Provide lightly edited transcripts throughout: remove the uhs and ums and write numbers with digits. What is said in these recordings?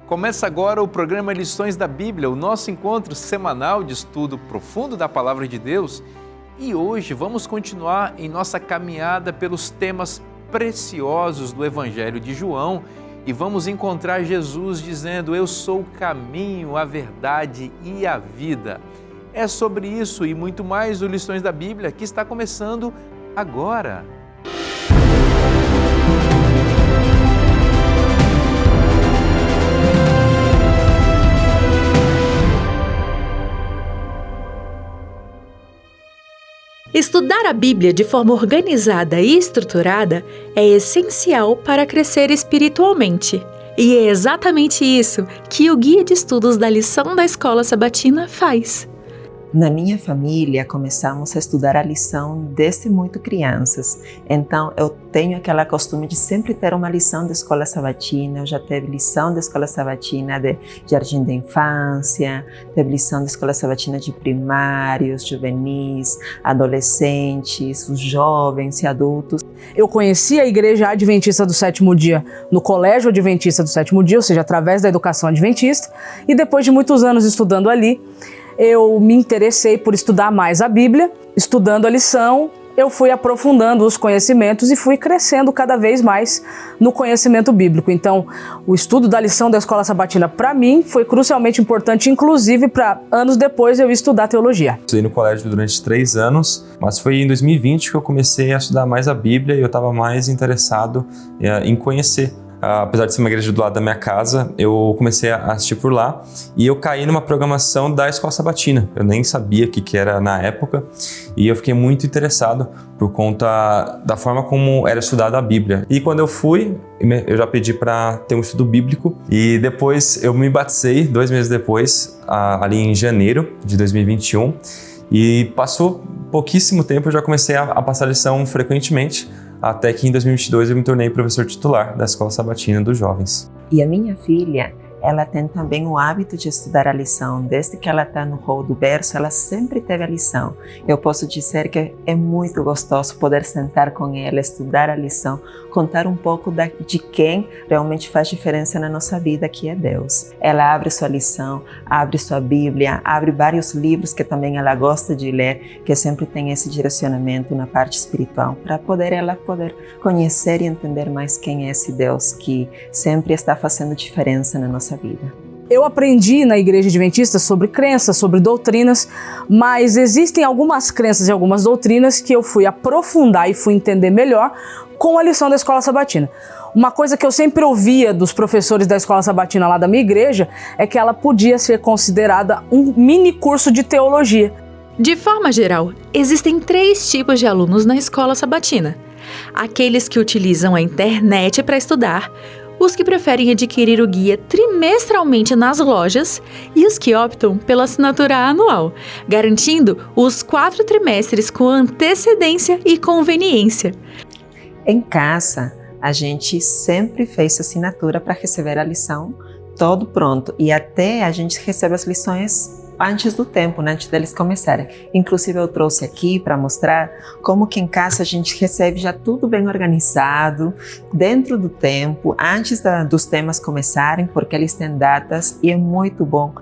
Começa agora o programa Lições da Bíblia, o nosso encontro semanal de estudo profundo da Palavra de Deus. E hoje vamos continuar em nossa caminhada pelos temas preciosos do Evangelho de João e vamos encontrar Jesus dizendo: "Eu sou o caminho, a verdade e a vida". É sobre isso e muito mais do Lições da Bíblia que está começando agora. Estudar a Bíblia de forma organizada e estruturada é essencial para crescer espiritualmente. E é exatamente isso que o Guia de Estudos da Lição da Escola Sabatina faz. Na minha família, começamos a estudar a lição desde muito crianças. Então, eu tenho aquele costume de sempre ter uma lição da Escola Sabatina. Eu já teve lição da Escola Sabatina de Jardim da Infância, teve lição da Escola Sabatina de primários, juvenis, adolescentes, os jovens e adultos. Eu conheci a Igreja Adventista do Sétimo Dia no Colégio Adventista do Sétimo Dia, ou seja, através da educação adventista, e depois de muitos anos estudando ali, eu me interessei por estudar mais a Bíblia. Estudando a lição, eu fui aprofundando os conhecimentos e fui crescendo cada vez mais no conhecimento bíblico. Então, o estudo da lição da Escola Sabatina, para mim, foi crucialmente importante, inclusive para anos depois eu estudar teologia. Estudei no colégio durante 3 anos, mas foi em 2020 que eu comecei a estudar mais a Bíblia e eu estava mais interessado em conhecer. Apesar de ser uma igreja do lado da minha casa, eu comecei a assistir por lá e eu caí numa programação da Escola Sabatina. Eu nem sabia o que era na época e eu fiquei muito interessado por conta da forma como era estudada a Bíblia. E quando eu fui, eu já pedi para ter um estudo bíblico e depois eu me batizei 2 meses depois, ali em janeiro de 2021, e passou pouquíssimo tempo, eu já comecei a passar a lição frequentemente, até que em 2022 eu me tornei professor titular da Escola Sabatina dos Jovens. E a minha filha, ela tem também o hábito de estudar a lição. Desde que ela está no rol do berço, ela sempre teve a lição. Eu posso dizer que é muito gostoso poder sentar com ela, estudar a lição, contar um pouco de quem realmente faz diferença na nossa vida, que é Deus. Ela abre sua lição, abre sua Bíblia, abre vários livros que também ela gosta de ler, que sempre tem esse direcionamento na parte espiritual, para ela poder conhecer e entender mais quem é esse Deus que sempre está fazendo diferença na nossa vida. Eu aprendi na Igreja Adventista sobre crenças, sobre doutrinas, mas existem algumas crenças e algumas doutrinas que eu fui aprofundar e fui entender melhor com a lição da Escola Sabatina. Uma coisa que eu sempre ouvia dos professores da Escola Sabatina lá da minha igreja é que ela podia ser considerada um mini curso de teologia. De forma geral, existem 3 tipos de alunos na Escola Sabatina: aqueles que utilizam a internet para estudar, os que preferem adquirir o guia trimestralmente nas lojas e os que optam pela assinatura anual, garantindo os 4 trimestres com antecedência e conveniência. Em casa, a gente sempre fez assinatura para receber a lição todo pronto e até a gente recebe as lições antes do tempo, né? Antes deles começarem. Inclusive eu trouxe aqui para mostrar como que em casa a gente recebe já tudo bem organizado, dentro do tempo, antes dos temas começarem, porque eles têm datas e é muito bom.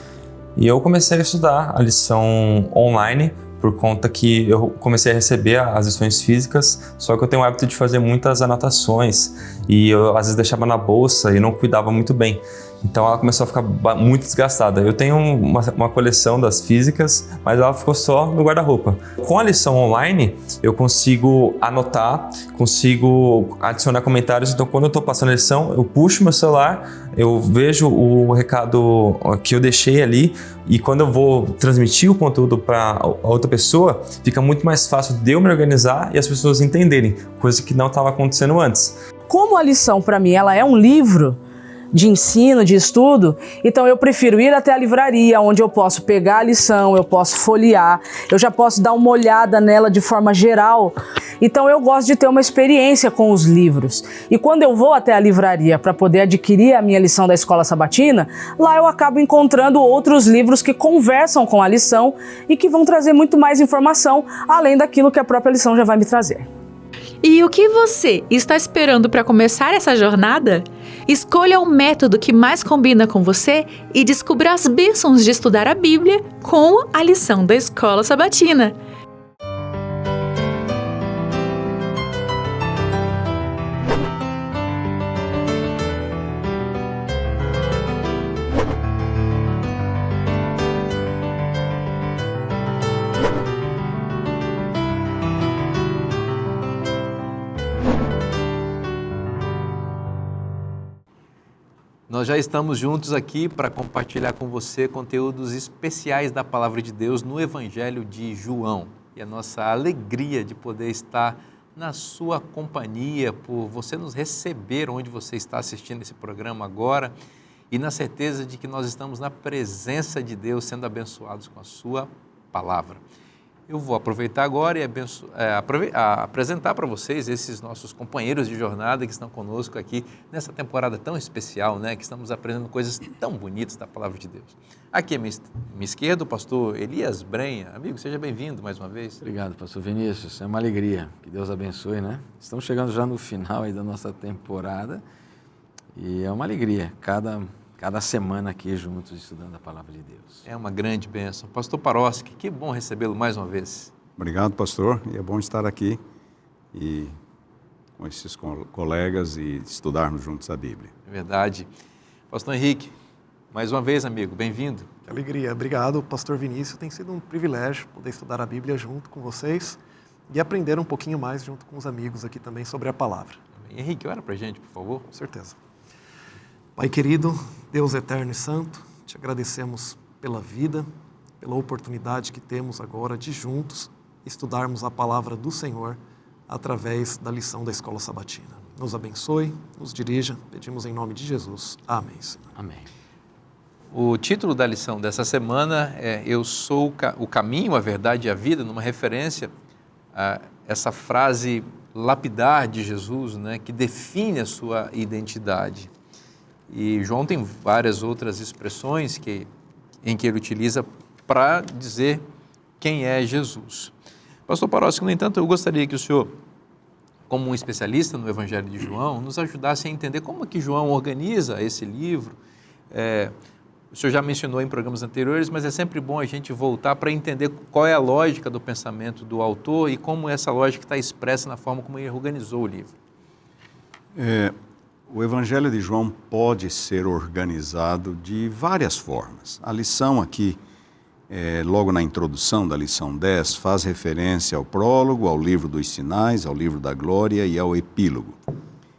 E eu comecei a estudar a lição online por conta que eu comecei a receber as lições físicas, só que eu tenho o hábito de fazer muitas anotações e eu às vezes deixava na bolsa e não cuidava muito bem. Então ela começou a ficar muito desgastada. Eu tenho uma coleção das físicas, mas ela ficou só no guarda-roupa. Com a lição online, eu consigo anotar, consigo adicionar comentários. Então quando eu estou passando a lição, eu puxo meu celular, eu vejo o recado que eu deixei ali e quando eu vou transmitir o conteúdo para outra pessoa, fica muito mais fácil de eu me organizar e as pessoas entenderem, coisa que não estava acontecendo antes. Como a lição, para mim, ela é um livro de ensino, de estudo, então eu prefiro ir até a livraria, onde eu posso pegar a lição, eu posso folhear, eu já posso dar uma olhada nela de forma geral. Então eu gosto de ter uma experiência com os livros. E quando eu vou até a livraria para poder adquirir a minha lição da Escola Sabatina, lá eu acabo encontrando outros livros que conversam com a lição e que vão trazer muito mais informação, além daquilo que a própria lição já vai me trazer. E o que você está esperando para começar essa jornada? Escolha o método que mais combina com você e descubra as bênçãos de estudar a Bíblia com a lição da Escola Sabatina. Nós já estamos juntos aqui para compartilhar com você conteúdos especiais da Palavra de Deus no Evangelho de João. E a nossa alegria de poder estar na sua companhia, por você nos receber onde você está assistindo esse programa agora e na certeza de que nós estamos na presença de Deus, sendo abençoados com a sua palavra. Eu vou aproveitar agora e apresentar para vocês esses nossos companheiros de jornada que estão conosco aqui nessa temporada tão especial, né? Que estamos aprendendo coisas tão bonitas da Palavra de Deus. Aqui à minha esquerda, o pastor Elias Brenha. Amigo, seja bem-vindo mais uma vez. Obrigado, pastor Vinícius. É uma alegria. Que Deus abençoe, né? Estamos chegando já no final aí da nossa temporada e é uma alegria. Cada semana aqui juntos estudando a Palavra de Deus. É uma grande bênção. Pastor Paroski, que bom recebê-lo mais uma vez. Obrigado, pastor. E é bom estar aqui e com esses colegas e estudarmos juntos a Bíblia. É verdade. Pastor Henrique, mais uma vez, amigo, bem-vindo. Que alegria. Obrigado, pastor Vinícius. Tem sido um privilégio poder estudar a Bíblia junto com vocês e aprender um pouquinho mais junto com os amigos aqui também sobre a palavra. Henrique, ora para a gente, por favor. Com certeza. Pai querido, Deus eterno e santo, te agradecemos pela vida, pela oportunidade que temos agora de juntos estudarmos a palavra do Senhor através da lição da Escola Sabatina. Nos abençoe, nos dirija, pedimos em nome de Jesus. Amém, Senhor. Amém. O título da lição dessa semana é Eu sou o caminho, a verdade e a vida, numa referência a essa frase lapidar de Jesus, né, que define a sua identidade. E João tem várias outras expressões em que ele utiliza para dizer quem é Jesus. Pastor Paroski, no entanto, eu gostaria que o senhor, como um especialista no Evangelho de João, nos ajudasse a entender como é que João organiza esse livro. O senhor já mencionou em programas anteriores, mas é sempre bom a gente voltar para entender qual é a lógica do pensamento do autor e como essa lógica está expressa na forma como ele organizou o livro. O Evangelho de João pode ser organizado de várias formas. A lição aqui, logo na introdução da lição 10, faz referência ao prólogo, ao livro dos sinais, ao livro da glória e ao epílogo.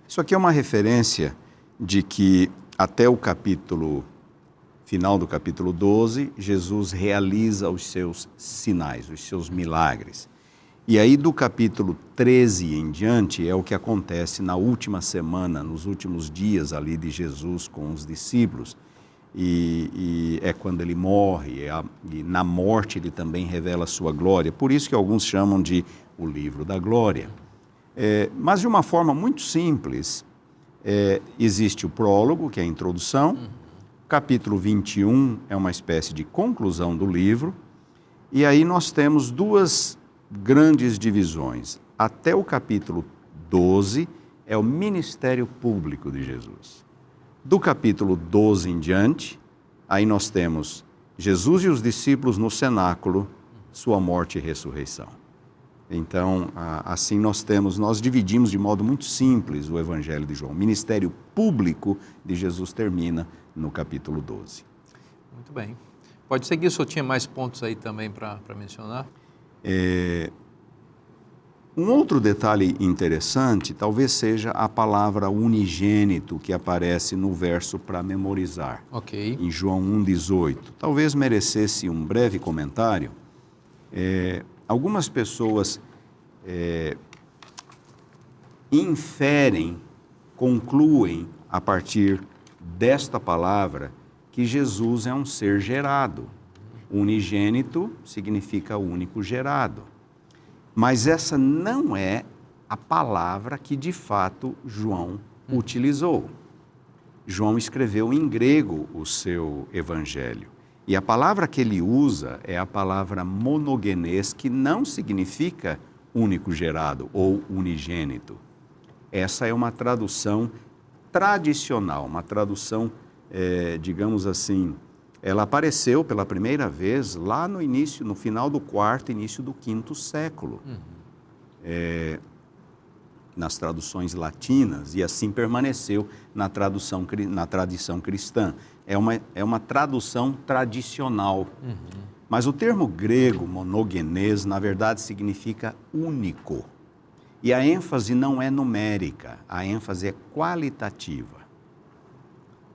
Isso aqui é uma referência de que até o final do capítulo 12, Jesus realiza os seus sinais, os seus milagres. E aí do capítulo 13 em diante é o que acontece na última semana, nos últimos dias ali de Jesus com os discípulos. E é quando ele morre, e na morte ele também revela a sua glória. Por isso que alguns chamam de o livro da glória. Mas de uma forma muito simples, existe o prólogo, que é a introdução. O capítulo 21 é uma espécie de conclusão do livro. E aí nós temos duas grandes divisões. Até o capítulo 12 é o ministério público de Jesus. Do capítulo 12 em diante, aí nós temos Jesus e os discípulos no cenáculo, sua morte e ressurreição. Então, assim nós dividimos de modo muito simples o Evangelho de João. O ministério público de Jesus termina no capítulo 12. Muito bem. Pode seguir, o senhor tinha mais pontos aí também para mencionar? Um outro detalhe interessante talvez seja a palavra unigênito que aparece no verso para memorizar, em João 1,18. Talvez merecesse um breve comentário. Algumas pessoas inferem, concluem a partir desta palavra que Jesus é um ser gerado. Unigênito significa único gerado. Mas essa não é a palavra que de fato João utilizou. João escreveu em grego o seu evangelho. E a palavra que ele usa é a palavra monogenes, que não significa único gerado ou unigênito. Essa é uma tradução tradicional, uma tradução, digamos assim, ela apareceu pela primeira vez lá no início, no final do quarto, início do quinto século. Nas traduções latinas, e assim permaneceu na tradição cristã. É uma tradução tradicional. Mas o termo grego, monogenes, na verdade significa único. E a ênfase não é numérica, a ênfase é qualitativa.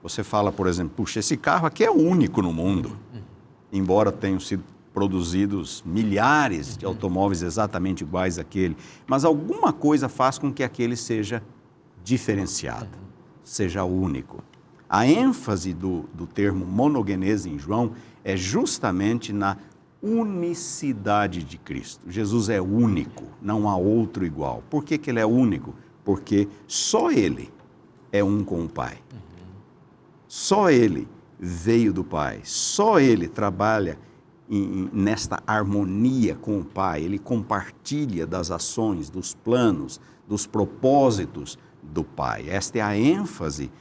Você fala, por exemplo, puxa, esse carro aqui é o único no mundo. Embora tenham sido produzidos milhares de automóveis exatamente iguais àquele, mas alguma coisa faz com que aquele seja diferenciado, seja único. A ênfase do termo monogenes em João é justamente na unicidade de Cristo. Jesus é único, não há outro igual. Por que ele é único? Porque só ele é um com o Pai. Só ele veio do Pai, só ele trabalha nesta harmonia com o Pai, ele compartilha das ações, dos planos, dos propósitos do Pai. Esta é a ênfase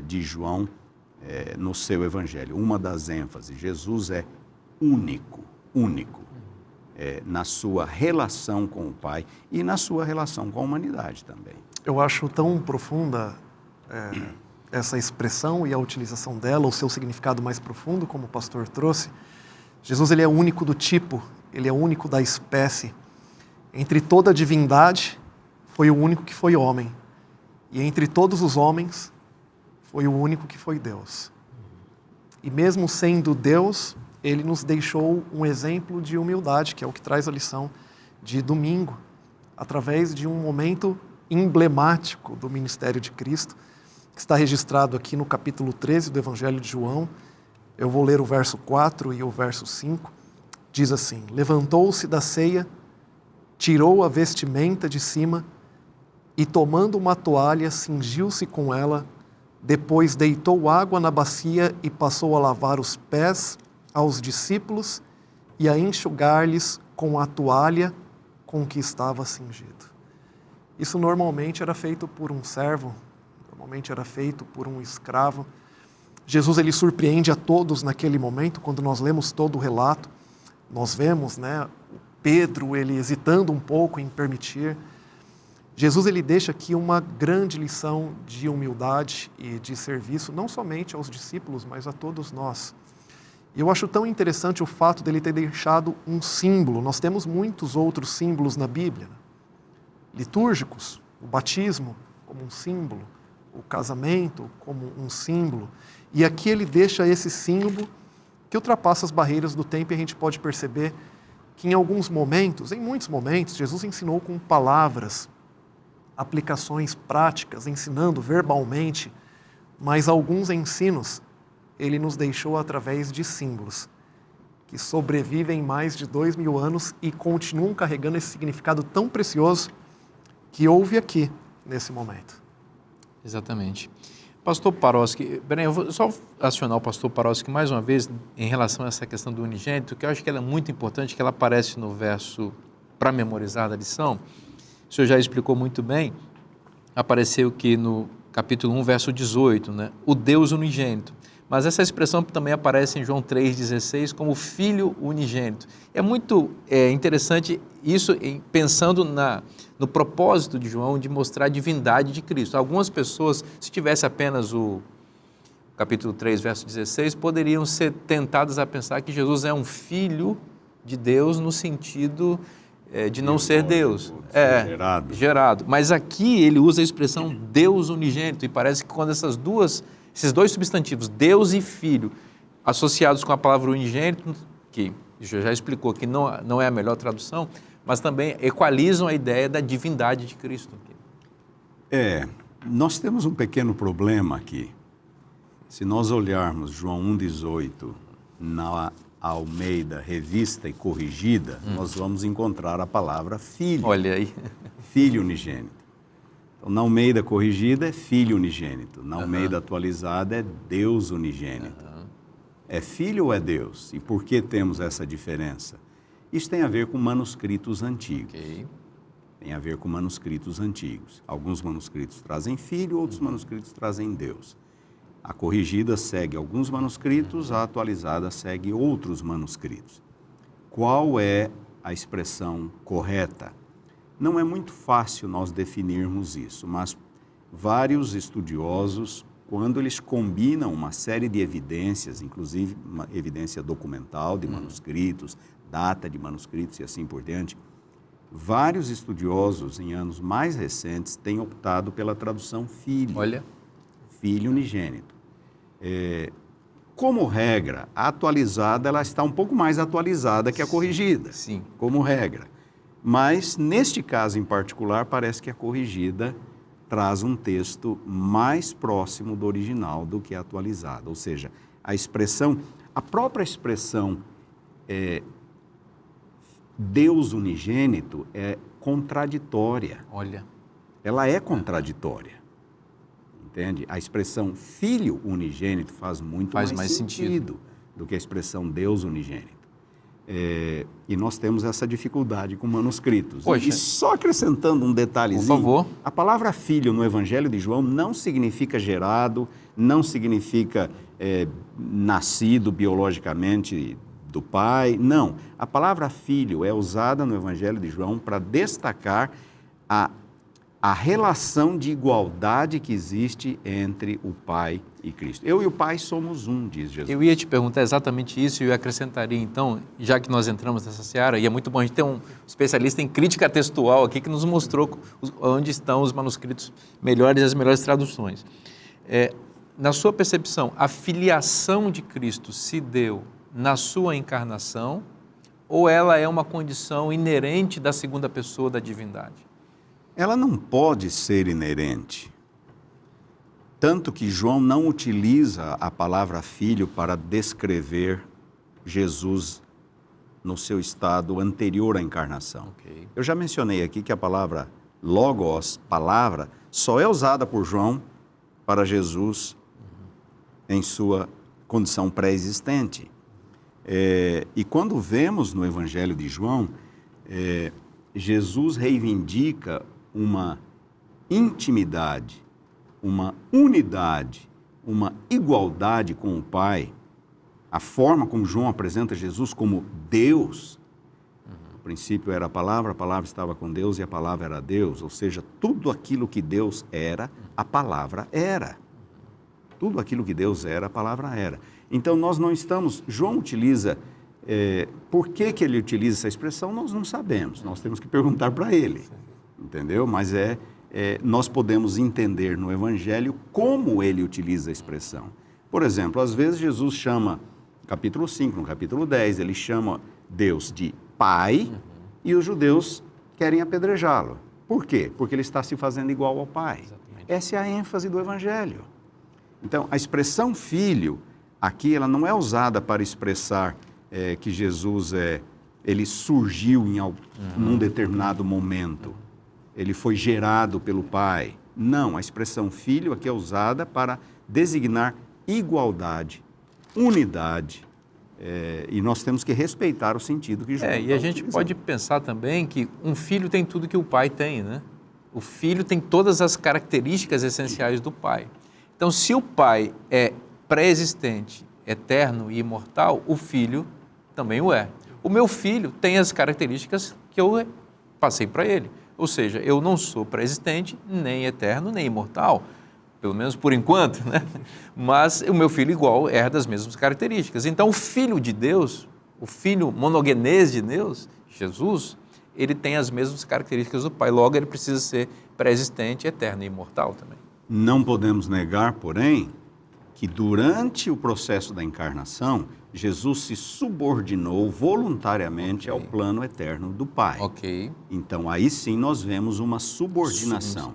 de João no seu Evangelho, uma das ênfases. Jesus é único na sua relação com o Pai e na sua relação com a humanidade também. Eu acho tão profunda essa expressão e a utilização dela, o seu significado mais profundo, como o pastor trouxe. Jesus, ele é único do tipo, ele é único da espécie. Entre toda a divindade, foi o único que foi homem. E entre todos os homens, foi o único que foi Deus. E mesmo sendo Deus, ele nos deixou um exemplo de humildade, que é o que traz a lição de domingo, através de um momento emblemático do ministério de Cristo, que está registrado aqui no capítulo 13 do Evangelho de João. Eu vou ler o verso 4 e o verso 5. Diz assim: levantou-se da ceia, tirou a vestimenta de cima e, tomando uma toalha, cingiu-se com ela. Depois deitou água na bacia e passou a lavar os pés aos discípulos e a enxugar-lhes com a toalha com que estava cingido. Isso normalmente era feito por um servo, normalmente era feito por um escravo. Jesus, ele surpreende a todos naquele momento. Quando nós lemos todo o relato, nós vemos, Pedro, ele hesitando um pouco em permitir. Jesus, ele deixa aqui uma grande lição de humildade e de serviço, não somente aos discípulos, mas a todos nós. E eu acho tão interessante o fato dele ter deixado um símbolo. Nós temos muitos outros símbolos na Bíblia, litúrgicos, o batismo como um símbolo, o casamento como um símbolo. E aqui ele deixa esse símbolo que ultrapassa as barreiras do tempo, e a gente pode perceber que em alguns momentos, em muitos momentos, Jesus ensinou com palavras, aplicações práticas, ensinando verbalmente, mas alguns ensinos ele nos deixou através de símbolos que sobrevivem mais de 2000 anos e continuam carregando esse significado tão precioso que houve aqui nesse momento. Exatamente. Pastor Paroski, eu vou só acionar o pastor Paroski mais uma vez em relação a essa questão do unigênito, que eu acho que ela é muito importante, que ela aparece no verso para memorizar da lição. O senhor já explicou muito bem, apareceu aqui no capítulo 1, verso 18, o Deus unigênito. Mas essa expressão também aparece em João 3,16 como Filho unigênito. É muito interessante isso, pensando no propósito de João de mostrar a divindade de Cristo. Algumas pessoas, se tivesse apenas o capítulo 3, verso 16, poderiam ser tentadas a pensar que Jesus é um Filho de Deus no sentido de não ser Deus. Gerado. Mas aqui ele usa a expressão Deus unigênito, e parece que quando esses dois substantivos, Deus e Filho, associados com a palavra unigênito, que já explicou que não é a melhor tradução, mas também equalizam a ideia da divindade de Cristo. Nós temos um pequeno problema aqui. Se nós olharmos João 1,18 na Almeida Revista e Corrigida, nós vamos encontrar a palavra filho. Olha aí. Filho unigênito. Então, na Almeida Corrigida é Filho unigênito. Na Almeida Atualizada é Deus unigênito. É filho ou é Deus? E por que temos essa diferença? Isso tem a ver com manuscritos antigos. Tem a ver com manuscritos antigos. Alguns manuscritos trazem filho, outros manuscritos trazem Deus. A corrigida segue alguns manuscritos, a atualizada segue outros manuscritos. Qual é a expressão correta? Não é muito fácil nós definirmos isso, mas vários estudiosos, quando eles combinam uma série de evidências, inclusive uma evidência documental de manuscritos, data de manuscritos e assim por diante, vários estudiosos em anos mais recentes têm optado pela tradução filho. Olha. Filho unigênito. Como regra, a atualizada ela está um pouco mais atualizada que a corrigida. Sim. Como regra. Mas, neste caso em particular, parece que a corrigida traz um texto mais próximo do original do que a atualizada. Ou seja, a própria expressão Deus unigênito é contraditória. Olha. Ela é contraditória. Entende? A expressão Filho unigênito faz muito mais sentido do que a expressão Deus unigênito. E nós temos essa dificuldade com manuscritos. Poxa. E só acrescentando um detalhezinho, por favor. A palavra filho no Evangelho de João não significa gerado, não significa nascido biologicamente do pai, não. A palavra filho é usada no Evangelho de João para destacar a relação de igualdade que existe entre o Pai e Cristo. Eu e o Pai somos um, diz Jesus. Eu ia te perguntar exatamente isso e eu acrescentaria então, já que nós entramos nessa seara, e é muito bom a gente ter um especialista em crítica textual aqui que nos mostrou onde estão os manuscritos melhores e as melhores traduções. Na sua percepção, a filiação de Cristo se deu na sua encarnação ou ela é uma condição inerente da segunda pessoa da divindade? Ela não pode ser inerente. Tanto que João não utiliza a palavra filho para descrever Jesus no seu estado anterior à encarnação. Okay. Eu já mencionei aqui que a palavra logos, palavra, só é usada por João para Jesus em sua condição pré-existente. E quando vemos no Evangelho de João, Jesus reivindica uma intimidade, uma unidade, uma igualdade com o Pai. A forma como João apresenta Jesus como Deus. No princípio era a palavra estava com Deus e a palavra era Deus. Ou seja, tudo aquilo que Deus era, a palavra era. Tudo aquilo que Deus era, a palavra era. Então nós não estamos... João utiliza... por que ele utiliza essa expressão, nós não sabemos. Nós temos que perguntar para ele. Entendeu? Mas nós podemos entender no Evangelho como ele utiliza a expressão. Por exemplo, às vezes Jesus chama, no capítulo 5, no capítulo 10, ele chama Deus de Pai e os judeus querem apedrejá-lo. Por quê? Porque ele está se fazendo igual ao Pai. Exatamente. Essa é a ênfase do Evangelho. Então, a expressão filho, aqui, ela não é usada para expressar que Jesus ele surgiu num determinado momento. Ele foi gerado pelo Pai. Não, a expressão filho aqui é usada para designar igualdade, unidade, e nós temos que respeitar o sentido que João E a gente pode pensar também que um filho tem tudo que o pai tem, né? O filho tem todas as características essenciais do pai. Então, se o pai é pré-existente, eterno e imortal, o filho também o é. O meu filho tem as características que eu passei para ele. Ou seja, eu não sou pré-existente, nem eterno, nem imortal, pelo menos por enquanto, né? Mas o meu filho igual herda as mesmas características. Então, o Filho de Deus, o Filho monogenês de Deus, Jesus, ele tem as mesmas características do Pai. Logo, ele precisa ser pré-existente, eterno e imortal também. Não podemos negar, porém, que durante o processo da encarnação, Jesus se subordinou voluntariamente ao plano eterno do Pai. Então, aí sim nós vemos uma subordinação.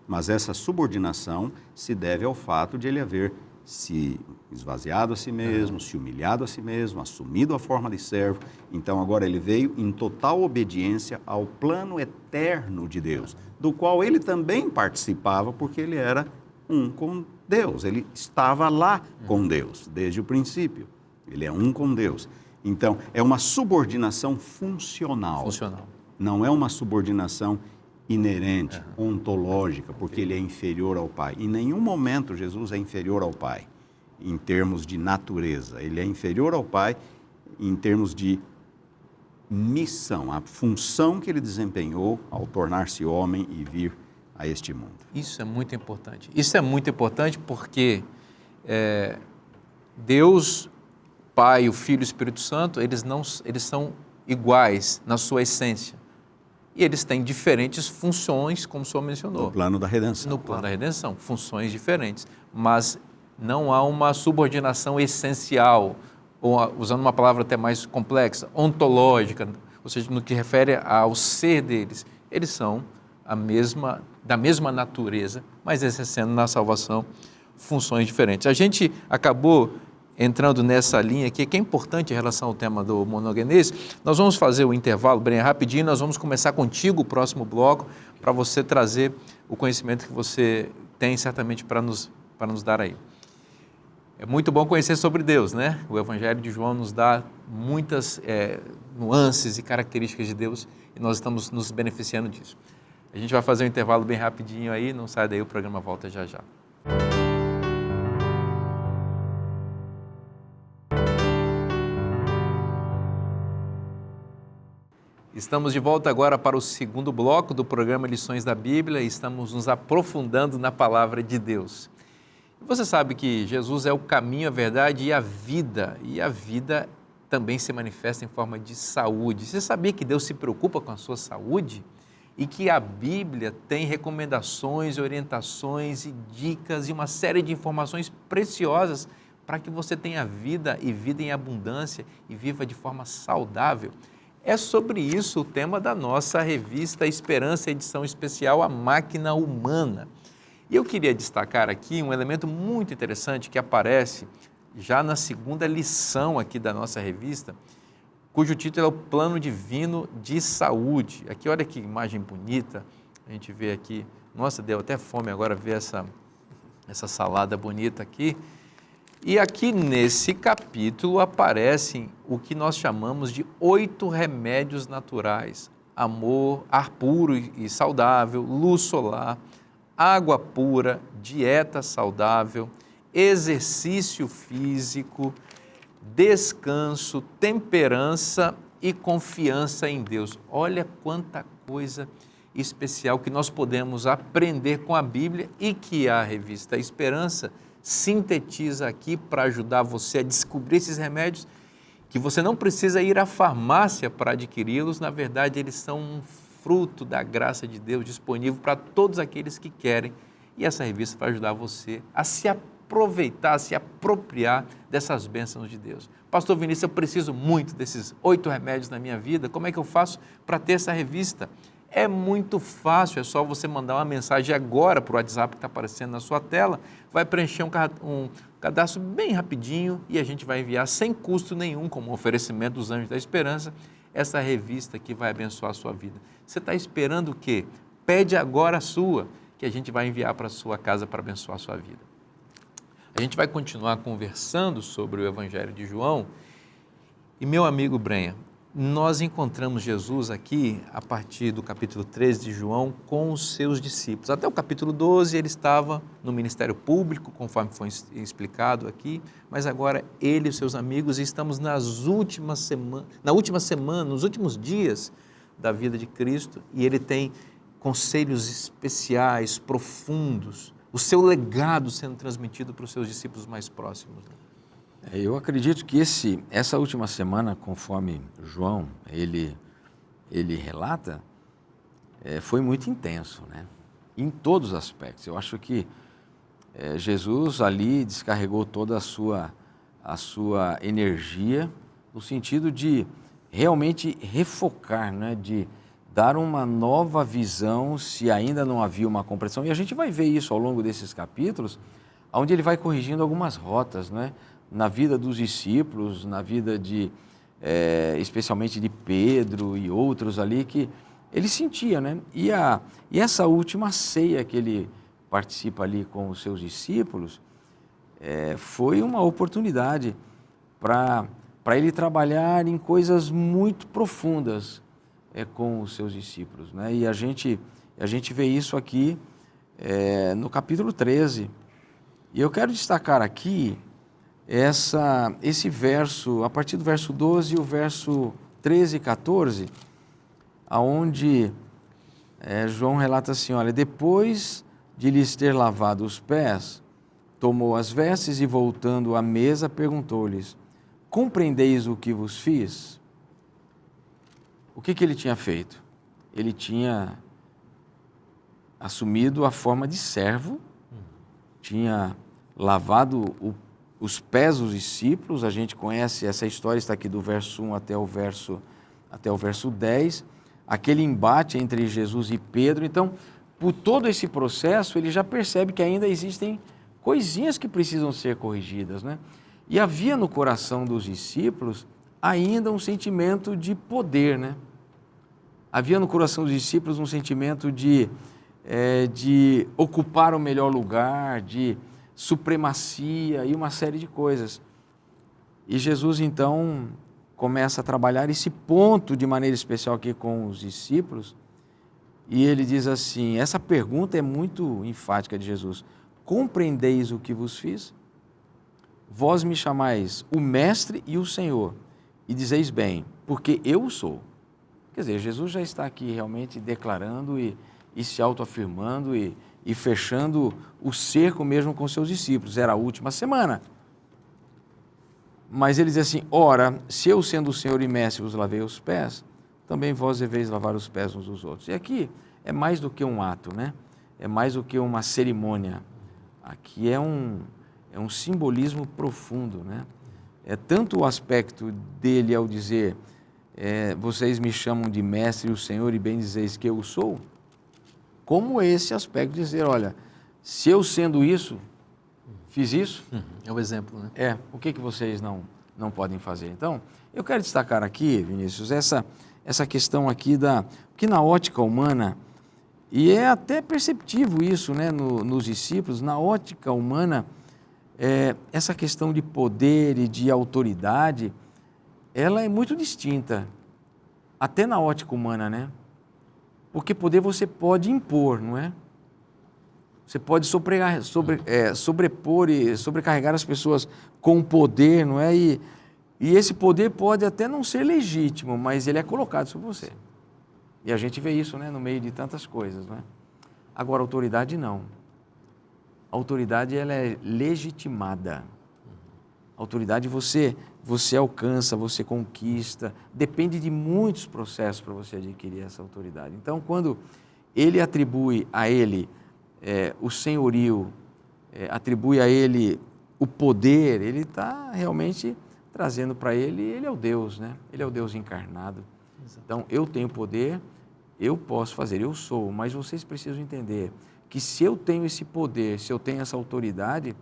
Mas essa subordinação se deve ao fato de ele haver se esvaziado a si mesmo, se humilhado a si mesmo, assumido a forma de servo. Então, agora ele veio em total obediência ao plano eterno de Deus, do qual ele também participava, porque ele era um com Deus. Ele estava lá com Deus, desde o princípio. Ele é um com Deus. Então, é uma subordinação funcional. Não é uma subordinação inerente, ontológica, porque ele é inferior ao Pai. Em nenhum momento Jesus é inferior ao Pai, em termos de natureza. Ele é inferior ao Pai em termos de missão, a função que ele desempenhou ao tornar-se homem e vir a este mundo. Isso é muito importante. Isso é muito importante porque Deus, Pai, o Filho e o Espírito Santo, eles são iguais na sua essência. E eles têm diferentes funções, como o senhor mencionou. No plano da redenção. No plano da redenção, funções diferentes. Mas não há uma subordinação essencial, ou usando uma palavra até mais complexa, ontológica, ou seja, no que refere ao ser deles. Eles são da mesma natureza, mas exercendo na salvação funções diferentes. A gente acabou entrando nessa linha aqui, que é importante em relação ao tema do monogenes. Nós vamos fazer o intervalo bem rapidinho, nós vamos começar contigo o próximo bloco, para você trazer o conhecimento que você tem certamente para nos dar aí. É muito bom conhecer sobre Deus, né? O Evangelho de João nos dá muitas nuances e características de Deus e nós estamos nos beneficiando disso. A gente vai fazer um intervalo bem rapidinho aí, não sai daí, o programa volta já já. Estamos de volta agora para o segundo bloco do programa Lições da Bíblia e estamos nos aprofundando na Palavra de Deus. Você sabe que Jesus é o caminho, a verdade e a vida também se manifesta em forma de saúde. Você sabia que Deus se preocupa com a sua saúde? E que a Bíblia tem recomendações, orientações e dicas e uma série de informações preciosas para que você tenha vida e vida em abundância e viva de forma saudável. É sobre isso o tema da nossa revista Esperança, edição especial A Máquina Humana. E eu queria destacar aqui um elemento muito interessante que aparece já na segunda lição aqui da nossa revista, cujo título é o Plano Divino de Saúde. Aqui, olha que imagem bonita, a gente vê aqui, nossa, deu até fome agora ver essa salada bonita aqui. E aqui nesse capítulo aparecem o que nós chamamos de 8 remédios naturais: amor, ar puro e saudável, luz solar, água pura, dieta saudável, exercício físico, descanso, temperança e confiança em Deus. Olha quanta coisa especial que nós podemos aprender com a Bíblia e que a revista Esperança sintetiza aqui para ajudar você a descobrir esses remédios, que você não precisa ir à farmácia para adquiri-los. Na verdade, eles são um fruto da graça de Deus disponível para todos aqueles que querem. E essa revista vai ajudar você a se aproveitar, a se apropriar dessas bênçãos de Deus. Pastor Vinícius, eu preciso muito desses 8 remédios na minha vida. Como é que eu faço para ter essa revista? É muito fácil, é só você mandar uma mensagem agora para o WhatsApp que está aparecendo na sua tela, vai preencher um cadastro bem rapidinho e a gente vai enviar sem custo nenhum, como um oferecimento dos Anjos da Esperança, essa revista que vai abençoar a sua vida. Você está esperando o quê? Pede agora a sua, que a gente vai enviar para a sua casa para abençoar a sua vida. A gente vai continuar conversando sobre o Evangelho de João e, meu amigo Brenha, nós encontramos Jesus aqui a partir do capítulo 13 de João com os seus discípulos. Até o capítulo 12 ele estava no ministério público, conforme foi explicado aqui, mas agora ele e os seus amigos estamos na última semana, nos últimos dias da vida de Cristo, e ele tem conselhos especiais, profundos, o seu legado sendo transmitido para os seus discípulos mais próximos. Eu acredito que essa última semana, conforme João ele relata, foi muito intenso, né? Em todos os aspectos. Eu acho que Jesus ali descarregou toda a sua energia no sentido de realmente refocar, né? De dar uma nova visão se ainda não havia uma compreensão. E a gente vai ver isso ao longo desses capítulos, onde ele vai corrigindo algumas rotas, né? Na vida dos discípulos, na vida especialmente de Pedro e outros ali, que ele sentia, né? E essa última ceia que ele participa ali com os seus discípulos, foi uma oportunidade para ele trabalhar em coisas muito profundas com os seus discípulos, né? E a gente E a gente vê isso aqui no capítulo 13. E eu quero destacar aqui esse verso, a partir do verso 12 e o verso 13 e 14, aonde João relata assim, olha, depois de lhes ter lavado os pés, tomou as vestes e, voltando à mesa, perguntou-lhes, compreendeis o que vos fiz? O que ele tinha feito? Ele tinha assumido a forma de servo, tinha lavado os pés dos discípulos, a gente conhece essa história, está aqui do verso 1 até o verso 10, aquele embate entre Jesus e Pedro. Então, por todo esse processo, ele já percebe que ainda existem coisinhas que precisam ser corrigidas, né? E havia no coração dos discípulos ainda um sentimento de poder, né? Havia no coração dos discípulos um sentimento de ocupar o melhor lugar, de supremacia e uma série de coisas. E Jesus, então, começa a trabalhar esse ponto de maneira especial aqui com os discípulos, e ele diz assim, essa pergunta é muito enfática de Jesus, compreendeis o que vos fiz? Vós me chamais o Mestre e o Senhor, e dizeis bem, porque eu o sou. Quer dizer, Jesus já está aqui realmente declarando e se autoafirmando e fechando o cerco mesmo com seus discípulos. Era a última semana. Mas ele diz assim, ora, se eu sendo o Senhor e Mestre vos lavei os pés, também vós deveis lavar os pés uns dos outros. E aqui é mais do que um ato, né? É mais do que uma cerimônia. Aqui é um simbolismo profundo, né? É tanto o aspecto dele ao dizer, vocês me chamam de Mestre e o Senhor e bem dizeis que eu sou, como esse aspecto de dizer, olha, se eu sendo isso, fiz isso... É o exemplo, né? O que vocês não podem fazer? Então, eu quero destacar aqui, Vinícius, essa questão aqui que na ótica humana, e é até perceptível isso, né, nos discípulos, na ótica humana, essa questão de poder e de autoridade, ela é muito distinta, até na ótica humana, né? Porque poder você pode impor, não é? Você pode sobrepor e sobrecarregar as pessoas com poder, não é? E esse poder pode até não ser legítimo, mas ele é colocado sobre você. E a gente vê isso, né, no meio de tantas coisas, não é? Agora, a autoridade não. A autoridade, ela é legitimada. A autoridade você alcança, você conquista, depende de muitos processos para você adquirir essa autoridade. Então, quando ele atribui a ele o senhorio, atribui a ele o poder, ele está realmente trazendo para ele é o Deus, né? Ele é o Deus encarnado. Exato. Então, eu tenho poder, eu posso fazer, eu sou, mas vocês precisam entender que se eu tenho esse poder, se eu tenho essa autoridade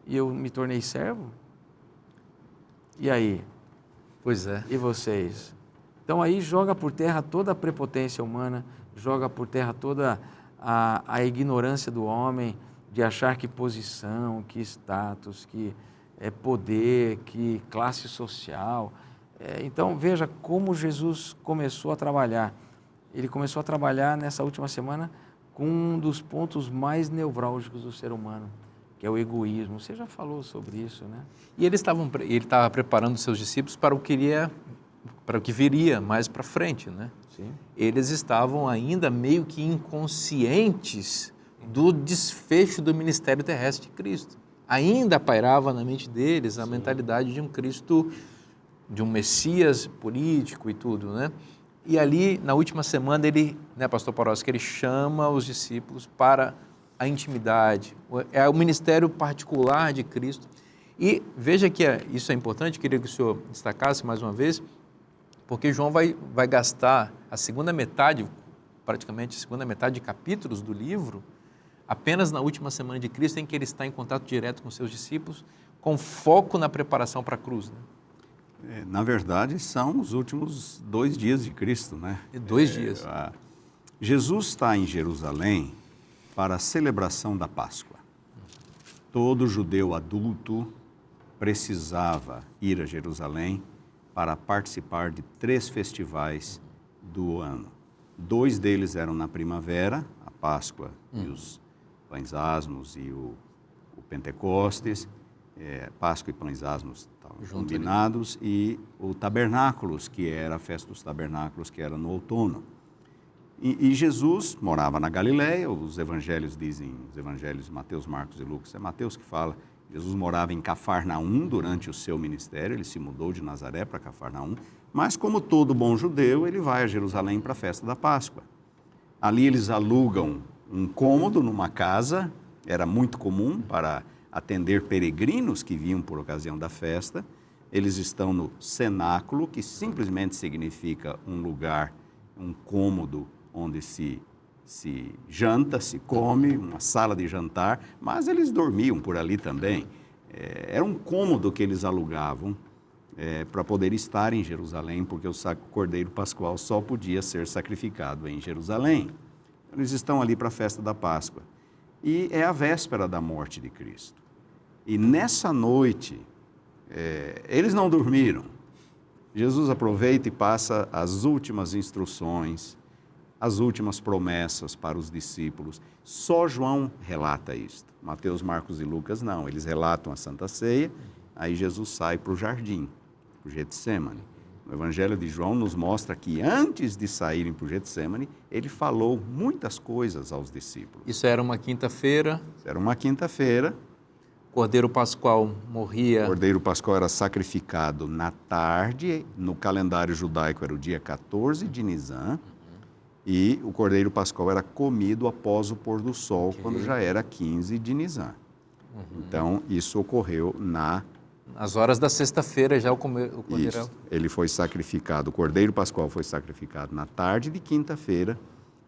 e eu me tornei servo, e aí? Pois é. E vocês? Então aí joga por terra toda a prepotência humana, joga por terra toda a ignorância do homem de achar que posição, que status, que poder, que classe social. Então veja como Jesus começou a trabalhar. Ele começou a trabalhar nessa última semana com um dos pontos mais nevrálgicos do ser humano, que é o egoísmo. Você já falou sobre isso, né? E ele estava preparando seus discípulos para o que viria mais para frente, né? Sim. Eles estavam ainda meio que inconscientes do desfecho do ministério terrestre de Cristo. Ainda pairava na mente deles a mentalidade de um Cristo, de um Messias político e tudo, né? E ali, na última semana, ele, né, pastor Porosky, ele chama os discípulos para a intimidade, é o ministério particular de Cristo. E veja que isso é importante, queria que o senhor destacasse mais uma vez, porque João vai gastar a segunda metade, praticamente a segunda metade de capítulos do livro, apenas na última semana de Cristo, em que ele está em contato direto com seus discípulos, com foco na preparação para a cruz, né? Na verdade, são os últimos 2 dias de Cristo, né? 2 dias. Jesus está em Jerusalém para a celebração da Páscoa. Todo judeu adulto precisava ir a Jerusalém para participar de 3 festivais do ano. 2 deles eram na primavera, a Páscoa e os pães asmos e o Pentecostes, Páscoa e pães asmos estavam combinados, e o Tabernáculos, que era a festa dos Tabernáculos, que era no outono. E Jesus morava na Galileia, os evangelhos dizem, os evangelhos Mateus, Marcos e Lucas, é Mateus que fala, Jesus morava em Cafarnaum durante o seu ministério, ele se mudou de Nazaré para Cafarnaum, mas como todo bom judeu, ele vai a Jerusalém para a festa da Páscoa. Ali eles alugam um cômodo numa casa, era muito comum para atender peregrinos que vinham por ocasião da festa. Eles estão no cenáculo, que simplesmente significa um lugar, um cômodo onde se janta, se come, uma sala de jantar, mas eles dormiam por ali também. Era um cômodo que eles alugavam para poder estar em Jerusalém, porque o Cordeiro Pascual só podia ser sacrificado em Jerusalém. Eles estão ali para a festa da Páscoa. E é a véspera da morte de Cristo. E nessa noite, eles não dormiram. Jesus aproveita e passa as últimas instruções, as últimas promessas para os discípulos. Só João relata isto. Mateus, Marcos e Lucas não. Eles relatam a Santa Ceia, aí Jesus sai para o jardim, para o Getsêmani. O Evangelho de João nos mostra que antes de saírem para o Getsêmani, ele falou muitas coisas aos discípulos. Isso era uma quinta-feira. Era uma quinta-feira. Cordeiro Pascual morria. O Cordeiro Pascual era sacrificado na tarde, no calendário judaico era o dia 14 de Nisan, e o Cordeiro Pascual era comido após o pôr do sol, quando já era 15 de Nisan. Então, isso ocorreu Nas horas da sexta-feira já o cordeiro... Isso. Ele foi sacrificado, o Cordeiro Pascual foi sacrificado na tarde de quinta-feira,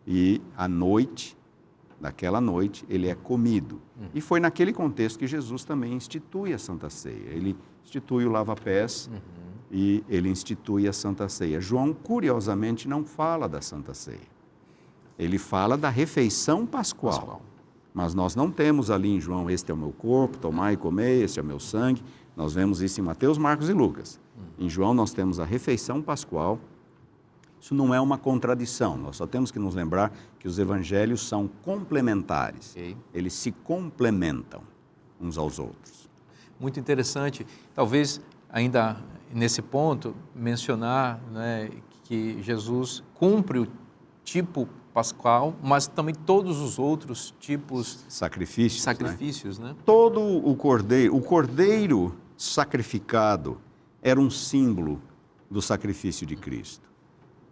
e à noite, naquela noite, ele é comido. E foi naquele contexto que Jesus também institui a Santa Ceia. Ele institui o lava-pés e ele institui a Santa Ceia. João, curiosamente, não fala da Santa Ceia. Ele fala da refeição pascual. Mas nós não temos ali em João, este é o meu corpo, tomai e comei, este é o meu sangue. Nós vemos isso em Mateus, Marcos e Lucas. Em João nós temos a refeição pascual. Isso não é uma contradição, nós só temos que nos lembrar que os evangelhos são complementares. Eles se complementam uns aos outros. Muito interessante. Talvez ainda nesse ponto mencionar, né, que Jesus cumpre o tipo pascual, mas também todos os outros tipos sacrifícios, né? Todo o cordeiro sacrificado era um símbolo do sacrifício de Cristo.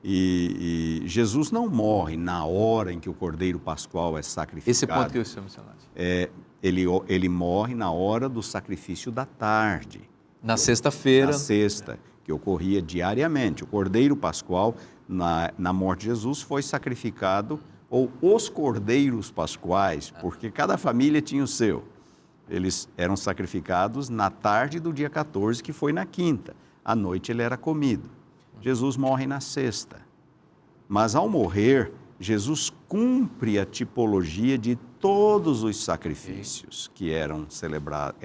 E Jesus não morre na hora em que o Cordeiro Pascual é sacrificado. Esse ponto que eu estou mencionando. Ele morre na hora do sacrifício da tarde. Na sexta-feira. Na sexta, que ocorria diariamente. O Cordeiro Pascual, na morte de Jesus, foi sacrificado, ou os Cordeiros Pascuais, porque cada família tinha o seu. Eles eram sacrificados na tarde do dia 14, que foi na quinta. À noite ele era comido. Jesus morre na sexta. Mas ao morrer, Jesus cumpre a tipologia de todos os sacrifícios que eram celebrados,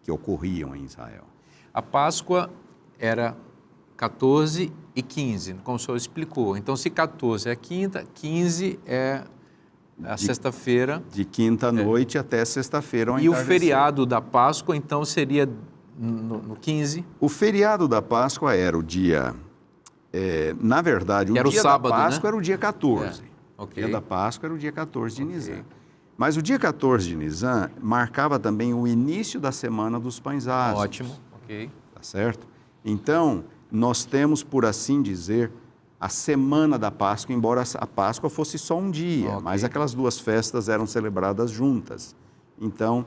que ocorriam em Israel. A Páscoa era 14 e 15, como o senhor explicou. Então, se 14 é a quinta, 15 é a sexta-feira. De quinta à noite até sexta-feira. E o feriado da Páscoa, então, seria no 15? O feriado da Páscoa era o dia... na verdade, o dia sábado, da Páscoa, né? era o dia 14. O dia da Páscoa era o dia 14 de Nisan. Mas o dia 14 de Nisan marcava também o início da semana dos pães asmos. Ótimo, ok. Tá certo? Então, nós temos, por assim dizer, a semana da Páscoa, embora a Páscoa fosse só um dia, mas aquelas duas festas eram celebradas juntas. Então,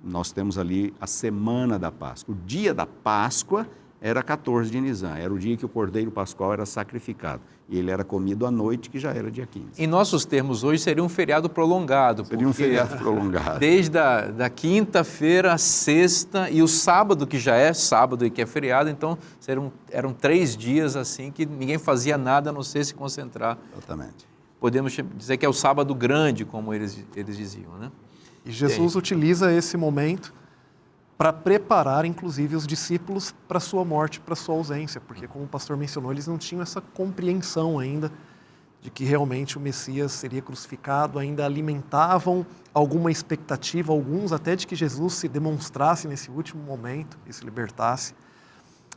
nós temos ali a semana da Páscoa. O dia da Páscoa era 14 de Nisan, era o dia que o Cordeiro Pascual era sacrificado. E ele era comido à noite, que já era dia 15. Em nossos termos hoje, seria um feriado prolongado. Seria um feriado prolongado. Desde da quinta-feira à sexta e o sábado, que já é sábado e que é feriado, então eram 3 dias assim que ninguém fazia nada a não ser se concentrar. Exatamente. Podemos dizer que é o sábado grande, como eles diziam, né? E Jesus utiliza esse momento para preparar, inclusive, os discípulos para a sua morte, para a sua ausência, porque, como o pastor mencionou, eles não tinham essa compreensão ainda de que realmente o Messias seria crucificado, ainda alimentavam alguma expectativa, alguns até de que Jesus se demonstrasse nesse último momento e se libertasse.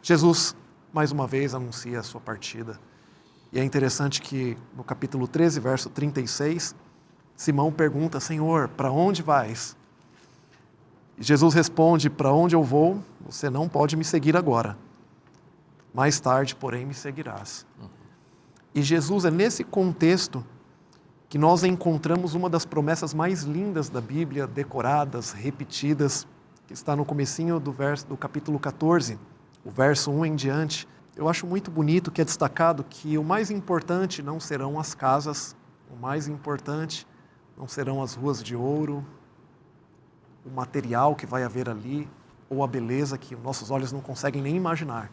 Jesus, mais uma vez, anuncia a sua partida. E é interessante que no capítulo 13, verso 36, Simão pergunta: Senhor, para onde vais? E Jesus responde: para onde eu vou, você não pode me seguir agora. Mais tarde, porém, me seguirás. E Jesus, é nesse contexto que nós encontramos uma das promessas mais lindas da Bíblia, decoradas, repetidas, que está no comecinho do capítulo 14, o verso 1 em diante. Eu acho muito bonito que é destacado que o mais importante não serão as casas, o mais importante não serão as ruas de ouro, o material que vai haver ali, ou a beleza que nossos olhos não conseguem nem imaginar.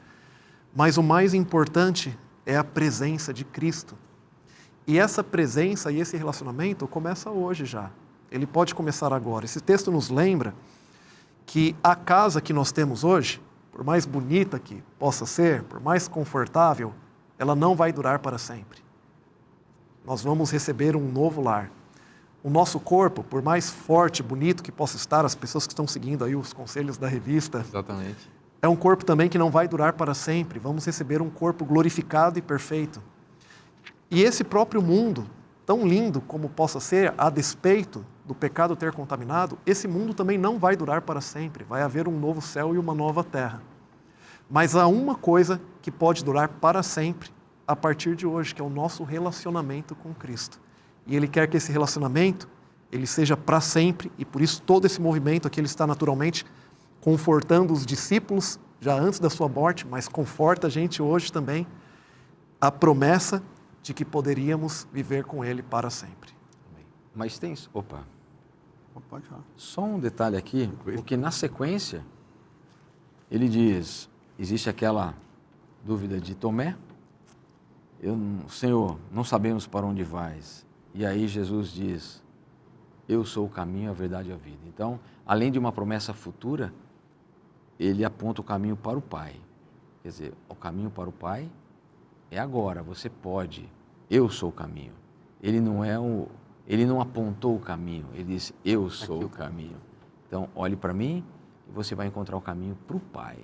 Mas o mais importante é a presença de Cristo. E essa presença e esse relacionamento começa hoje já. Ele pode começar agora. Esse texto nos lembra que a casa que nós temos hoje, por mais bonita que possa ser, por mais confortável, ela não vai durar para sempre. Nós vamos receber um novo lar. O nosso corpo, por mais forte, bonito que possa estar, as pessoas que estão seguindo aí os conselhos da revista, Exatamente. é um corpo também que não vai durar para sempre. Vamos receber um corpo glorificado e perfeito. E esse próprio mundo, tão lindo como possa ser, a despeito do pecado ter contaminado, esse mundo também não vai durar para sempre. Vai haver um novo céu e uma nova terra. Mas há uma coisa que pode durar para sempre a partir de hoje, que é o nosso relacionamento com Cristo. E Ele quer que esse relacionamento ele seja para sempre, e por isso todo esse movimento aqui ele está naturalmente confortando os discípulos já antes da sua morte, mas conforta a gente hoje também, a promessa de que poderíamos viver com Ele para sempre. Mas tem... Opa, Pode falar. só um detalhe aqui, porque na sequência ele diz, existe aquela dúvida de Tomé, Senhor, não sabemos para onde vais. E aí Jesus diz, eu sou o caminho, a verdade e a vida. Então, além de uma promessa futura, ele aponta o caminho para o Pai. Quer dizer, o caminho para o Pai é agora, você pode, eu sou o caminho. Ele não apontou o caminho, ele disse, eu sou o caminho. Então, olhe para mim e você vai encontrar o caminho para o Pai.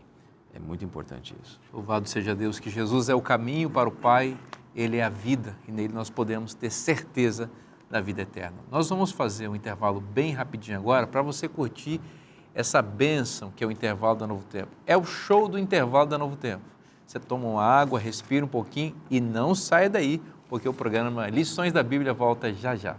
É muito importante isso. Louvado seja Deus, que Jesus é o caminho para o Pai, Ele é a vida e nele nós podemos ter certeza da vida eterna. Nós vamos fazer um intervalo bem rapidinho agora para você curtir essa bênção que é o intervalo da Novo Tempo. É o show do intervalo da Novo Tempo. Você toma uma água, respira um pouquinho e não saia daí, porque o programa Lições da Bíblia volta já já.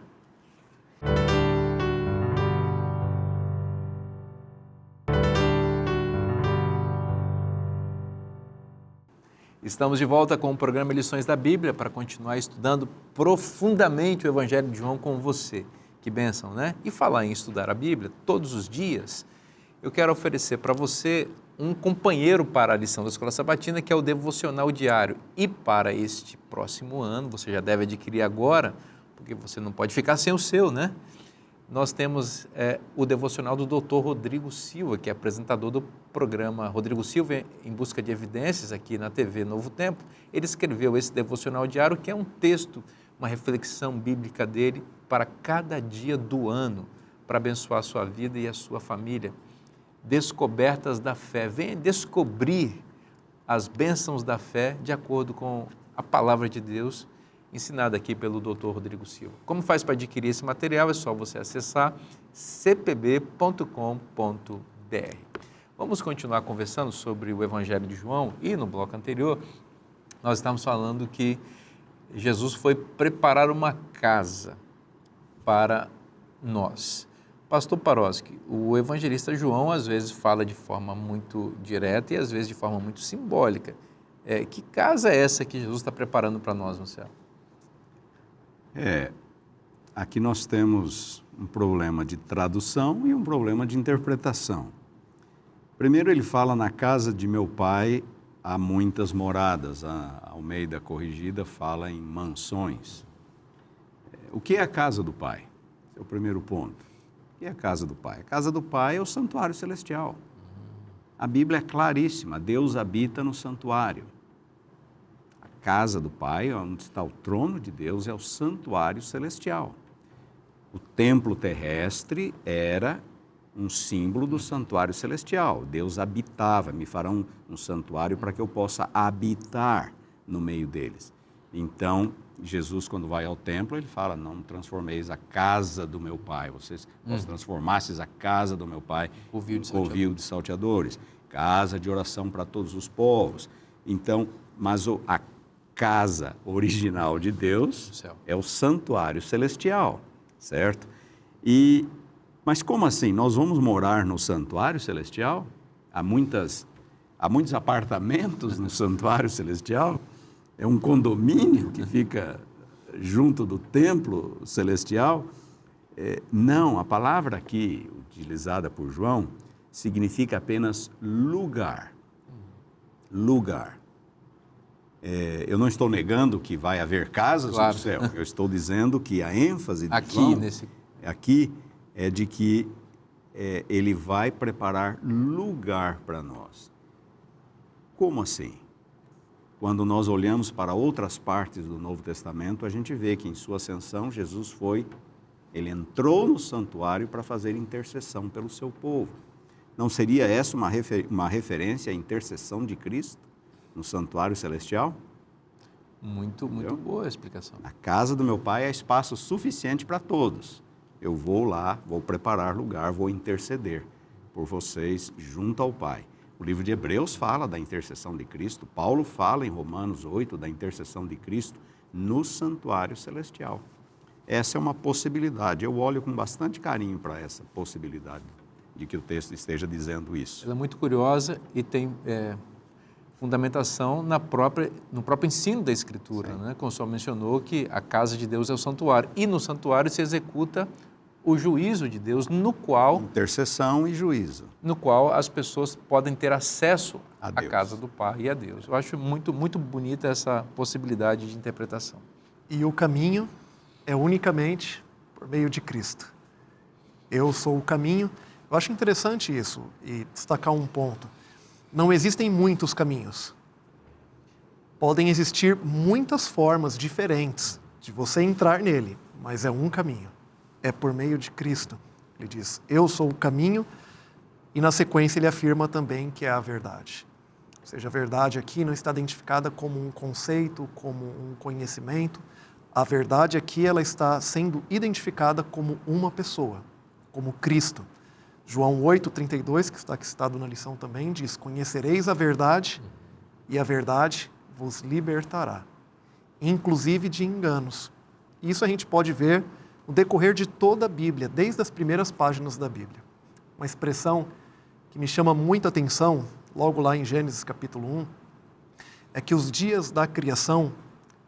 Estamos de volta com o programa Lições da Bíblia para continuar estudando profundamente o Evangelho de João com você. Que bênção, né? E falar em estudar a Bíblia todos os dias, eu quero oferecer para você um companheiro para a lição da Escola Sabatina, que é o Devocional Diário. E para este próximo ano, você já deve adquirir agora, porque você não pode ficar sem o seu, né? Nós temos o devocional do Dr. Rodrigo Silva, que é apresentador do programa Rodrigo Silva em Busca de Evidências, aqui na TV Novo Tempo. Ele escreveu esse devocional diário, que é um texto, uma reflexão bíblica dele para cada dia do ano, para abençoar a sua vida e a sua família. Descobertas da fé. Venha descobrir as bênçãos da fé de acordo com a palavra de Deus, ensinada aqui pelo Dr. Rodrigo Silva. Como faz para adquirir esse material? É só você acessar cpb.com.br. Vamos continuar conversando sobre o Evangelho de João e no bloco anterior nós estávamos falando que Jesus foi preparar uma casa para nós. Pastor Paroski, o evangelista João às vezes fala de forma muito direta e às vezes de forma muito simbólica. Que casa é essa que Jesus está preparando para nós no céu? Aqui nós temos um problema de tradução e um problema de interpretação. Primeiro ele fala, na casa de meu pai há muitas moradas. A Almeida Corrigida fala em mansões. O que é a casa do pai? Esse é o primeiro ponto. O que é a casa do pai? A casa do pai é o santuário celestial. A Bíblia é claríssima, Deus habita no santuário. A casa do Pai, onde está o trono de Deus, é o santuário celestial. O templo terrestre era um símbolo do santuário celestial. Deus habitava, me farão um santuário para que eu possa habitar no meio deles. Então, Jesus, quando vai ao templo, ele fala, não transformeis a casa do meu Pai, vocês transformasseis a casa do meu Pai em covil de salteadores, casa de oração para todos os povos. Então, mas a casa original de Deus é o santuário celestial, certo? Mas como assim? Nós vamos morar no santuário celestial? Há muitos apartamentos no santuário celestial? É um condomínio que fica junto do templo celestial? Não, a palavra aqui utilizada por João significa apenas lugar. Lugar. Eu não estou negando que vai haver casas no céu. Eu estou dizendo que a ênfase de João aqui é de que ele vai preparar lugar para nós. Como assim? Quando nós olhamos para outras partes do Novo Testamento, a gente vê que em sua ascensão, Jesus ele entrou no santuário para fazer intercessão pelo seu povo. Não seria essa uma referência à intercessão de Cristo no santuário celestial? Muito boa a explicação. A casa do meu Pai é espaço suficiente para todos. Eu vou lá, vou preparar lugar, vou interceder por vocês junto ao Pai. O livro de Hebreus fala da intercessão de Cristo, Paulo fala em Romanos 8 da intercessão de Cristo no santuário celestial. Essa é uma possibilidade, eu olho com bastante carinho para essa possibilidade de que o texto esteja dizendo isso. Ela é muito curiosa e tem fundamentação no próprio ensino da Escritura, né? Como o senhor mencionou que a casa de Deus é o santuário e no santuário se executa o juízo de Deus, no qual... Intercessão e juízo. No qual as pessoas podem ter acesso à casa do Pai e a Deus. Eu acho muito, muito bonita essa possibilidade de interpretação. E o caminho é unicamente por meio de Cristo. Eu sou o caminho. Eu acho interessante isso e destacar um ponto. Não existem muitos caminhos. Podem existir muitas formas diferentes de você entrar nele, mas é um caminho. É por meio de Cristo. Ele diz, eu sou o caminho, e na sequência ele afirma também que é a verdade. Ou seja, a verdade aqui não está identificada como um conceito, como um conhecimento. A verdade aqui ela está sendo identificada como uma pessoa, como Cristo. João 8,32, que está aqui citado na lição também, diz, conhecereis a verdade e a verdade vos libertará, inclusive de enganos. Isso a gente pode ver no decorrer de toda a Bíblia, desde as primeiras páginas da Bíblia. Uma expressão que me chama muita atenção, logo lá em Gênesis capítulo 1, é que os dias da criação,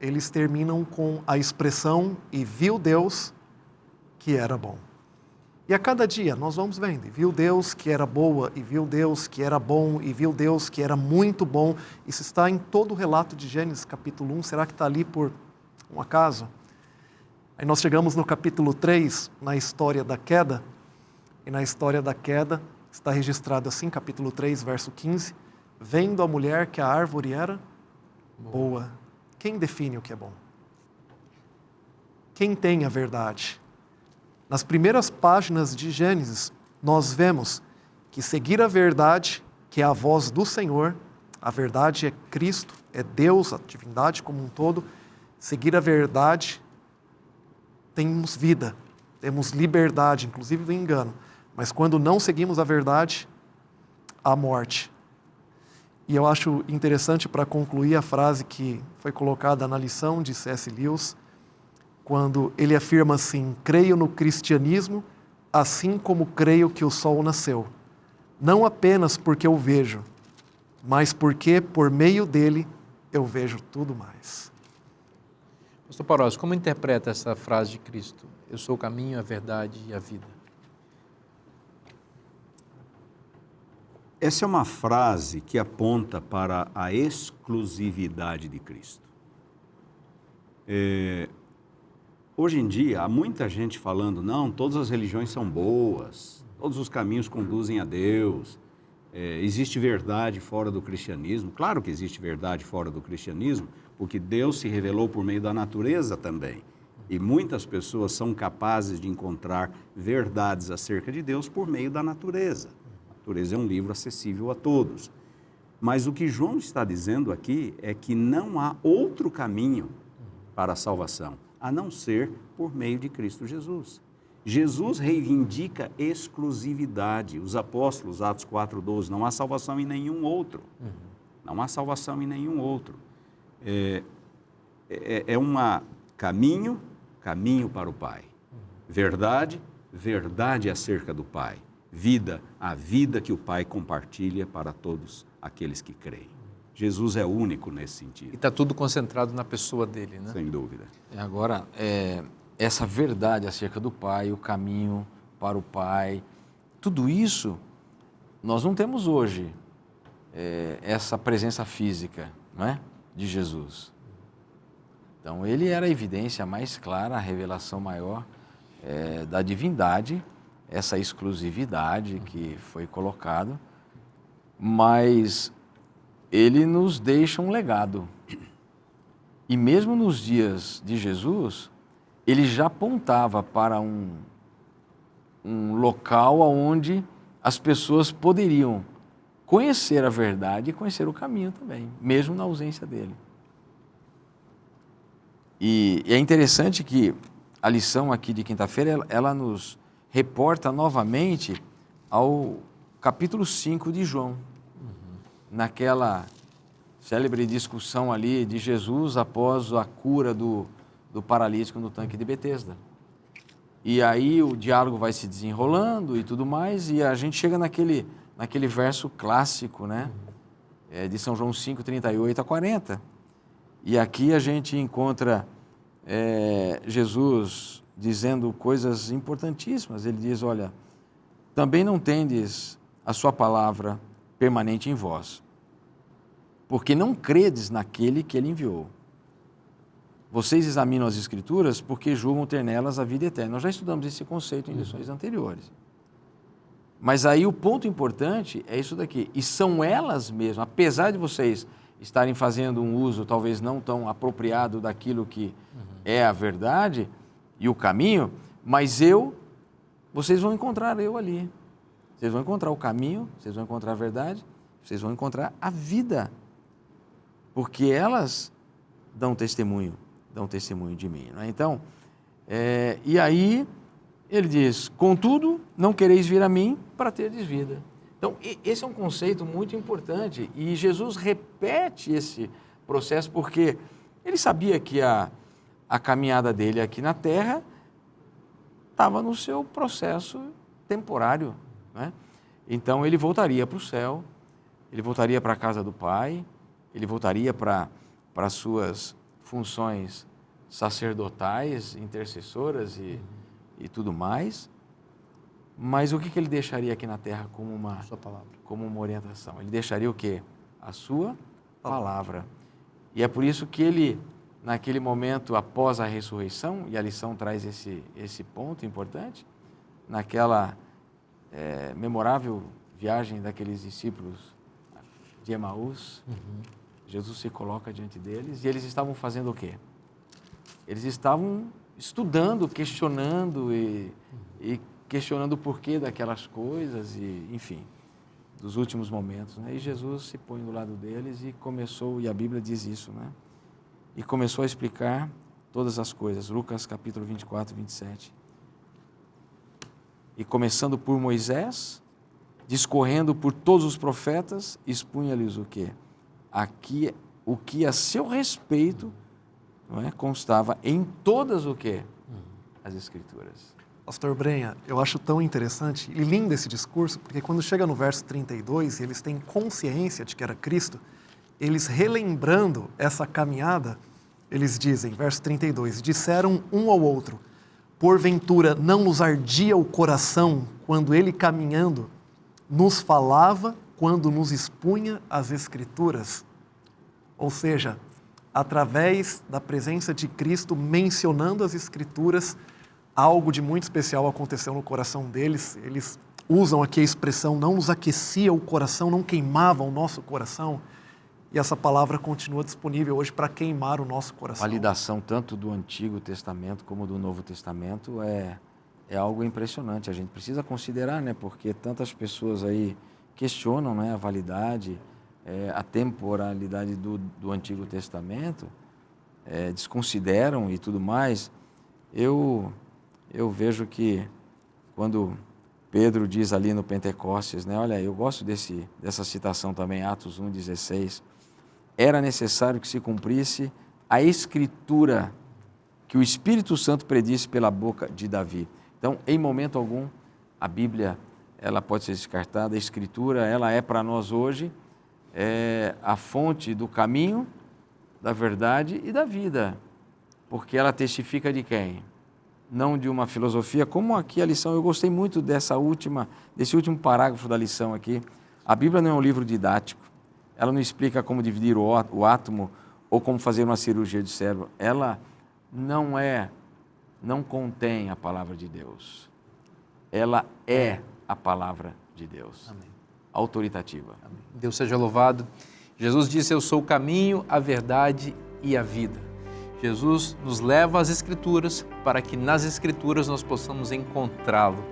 eles terminam com a expressão, e viu Deus que era bom. E a cada dia nós vamos vendo, e viu Deus que era boa, e viu Deus que era bom, e viu Deus que era muito bom. Isso está em todo o relato de Gênesis capítulo 1, será que está ali por um acaso? Aí nós chegamos no capítulo 3, na história da queda, e na história da queda está registrado assim, capítulo 3, verso 15, vendo a mulher que a árvore era boa. Quem define o que é bom? Quem tem a verdade? Nas primeiras páginas de Gênesis, nós vemos que seguir a verdade, que é a voz do Senhor, a verdade é Cristo, é Deus, a divindade como um todo, seguir a verdade, temos vida, temos liberdade, inclusive do engano. Mas quando não seguimos a verdade, há morte. E eu acho interessante, para concluir, a frase que foi colocada na lição de C.S. Lewis, quando ele afirma assim, creio no cristianismo, assim como creio que o sol nasceu. Não apenas porque eu vejo, mas porque por meio dele eu vejo tudo mais. Pastor Paroz, como interpreta essa frase de Cristo? Eu sou o caminho, a verdade e a vida. Essa é uma frase que aponta para a exclusividade de Cristo. Hoje em dia, há muita gente falando, não, todas as religiões são boas, todos os caminhos conduzem a Deus, Existe verdade fora do cristianismo? Claro que existe verdade fora do cristianismo, porque Deus se revelou por meio da natureza também. E muitas pessoas são capazes de encontrar verdades acerca de Deus por meio da natureza. A natureza é um livro acessível a todos. Mas o que João está dizendo aqui é que não há outro caminho para a salvação, a não ser por meio de Cristo Jesus. Jesus reivindica exclusividade. Os apóstolos, Atos 4:12, não há salvação em nenhum outro. Não há salvação em nenhum outro. É um caminho para o Pai. Verdade, verdade acerca do Pai. Vida, a vida que o Pai compartilha para todos aqueles que creem. Jesus é único nesse sentido. E está tudo concentrado na pessoa dele, né? Sem dúvida. Agora, essa verdade acerca do Pai, o caminho para o Pai, tudo isso nós não temos hoje, essa presença física, não é? De Jesus. Então, ele era a evidência mais clara, a revelação maior da divindade, essa exclusividade que foi colocado, mas ele nos deixa um legado. E mesmo nos dias de Jesus, ele já apontava para um local onde as pessoas poderiam conhecer a verdade e conhecer o caminho também, mesmo na ausência dele. E é interessante que a lição aqui de quinta-feira, ela nos reporta novamente ao capítulo 5 de João, naquela célebre discussão ali de Jesus após a cura do paralítico no tanque de Betesda. E aí o diálogo vai se desenrolando e tudo mais, e a gente chega naquele verso clássico, né? De São João 5, 38 a 40. E aqui a gente encontra Jesus dizendo coisas importantíssimas. Ele diz, olha, também não tendes a sua palavra permanente em vós, porque não credes naquele que ele enviou. Vocês examinam as Escrituras porque julgam ter nelas a vida eterna. Nós já estudamos esse conceito em lições anteriores. Mas aí o ponto importante é isso daqui. E são elas mesmas, apesar de vocês estarem fazendo um uso talvez não tão apropriado daquilo que é a verdade e o caminho, mas vocês vão encontrar eu ali. Vocês vão encontrar o caminho, vocês vão encontrar a verdade, vocês vão encontrar a vida. Porque elas dão testemunho de mim. Não é? Então, e aí ele diz, contudo, não quereis vir a mim para terdes vida. Então, esse é um conceito muito importante e Jesus repete esse processo porque ele sabia que a caminhada dele aqui na Terra estava no seu processo temporário. Né? Então, ele voltaria para o céu, ele voltaria para a casa do Pai, ele voltaria para as suas funções sacerdotais, intercessoras e tudo mais. Mas o que ele deixaria aqui na Terra como uma orientação? Ele deixaria o quê? A sua palavra. E é por isso que ele, naquele momento após a ressurreição, e a lição traz esse ponto importante, naquela memorável viagem daqueles discípulos de Emaús, Jesus se coloca diante deles e eles estavam fazendo o quê? Eles estavam estudando, questionando e questionando o porquê daquelas coisas e, enfim, dos últimos momentos. Né? E Jesus se põe do lado deles e começou, e a Bíblia diz isso, né? E começou a explicar todas as coisas. Lucas capítulo 24, 27. E começando por Moisés, discorrendo por todos os profetas, expunha-lhes o quê? Aqui, o que a seu respeito, não é, constava em todas o quê? As Escrituras. Pastor Brenha, eu acho tão interessante e lindo esse discurso, porque quando chega no verso 32, eles têm consciência de que era Cristo, eles relembrando essa caminhada, eles dizem, verso 32, disseram um ao outro, porventura não nos ardia o coração quando ele caminhando nos falava, quando nos expunha as Escrituras? Ou seja, através da presença de Cristo mencionando as Escrituras, algo de muito especial aconteceu no coração deles, eles usam aqui a expressão não nos aquecia o coração, não queimava o nosso coração. E essa palavra continua disponível hoje para queimar o nosso coração. Validação tanto do Antigo Testamento como do Novo Testamento é algo impressionante. A gente precisa considerar, né? Porque tantas pessoas aí questionam, né, a validade, a temporalidade do Antigo Testamento, desconsideram e tudo mais. Eu vejo que quando Pedro diz ali no Pentecostes, né, olha, eu gosto dessa citação também, Atos 1,16, era necessário que se cumprisse a Escritura que o Espírito Santo predisse pela boca de Davi. Então, em momento algum, a Bíblia ela pode ser descartada, a Escritura ela é para nós hoje a fonte do caminho, da verdade e da vida, porque ela testifica de quem? Não de uma filosofia, como aqui a lição, eu gostei muito desse último parágrafo da lição aqui. A Bíblia não é um livro didático, ela não explica como dividir o átomo ou como fazer uma cirurgia de cérebro, ela não contém a palavra de Deus, ela é a palavra de Deus. Amém. Autoritativa. Amém. Deus seja louvado. Jesus disse, eu sou o caminho, a verdade e a vida. Jesus nos leva às Escrituras para que nas Escrituras nós possamos encontrá-lo.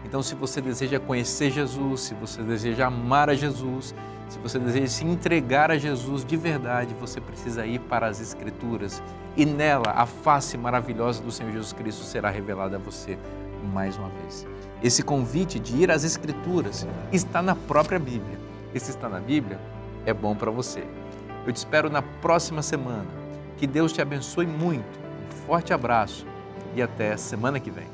Então, se você deseja conhecer Jesus, se você deseja amar a Jesus, se você deseja se entregar a Jesus de verdade, você precisa ir para as Escrituras. E nela, a face maravilhosa do Senhor Jesus Cristo será revelada a você mais uma vez. Esse convite de ir às Escrituras está na própria Bíblia. E se está na Bíblia, é bom para você. Eu te espero na próxima semana. Que Deus te abençoe muito. Um forte abraço e até semana que vem.